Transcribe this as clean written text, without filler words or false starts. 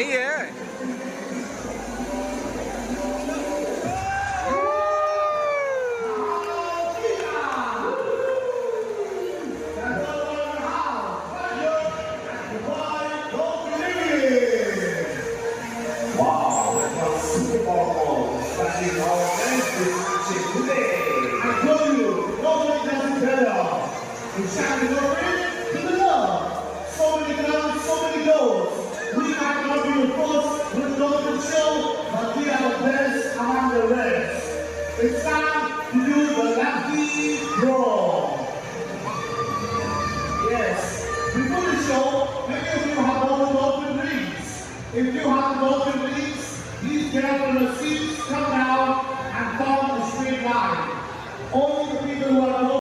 नहीं है। Wow, that was Super Bowl. That is our best match today. I told you, nobody does it better. In Championship to the love. So many grounds, so many goals. We might not be the first with the show, but we are the best among the rest. It's time to do the lucky draw. Yes. Before the show, many of you have all the golden rings. If you have golden rings, please get up on your seats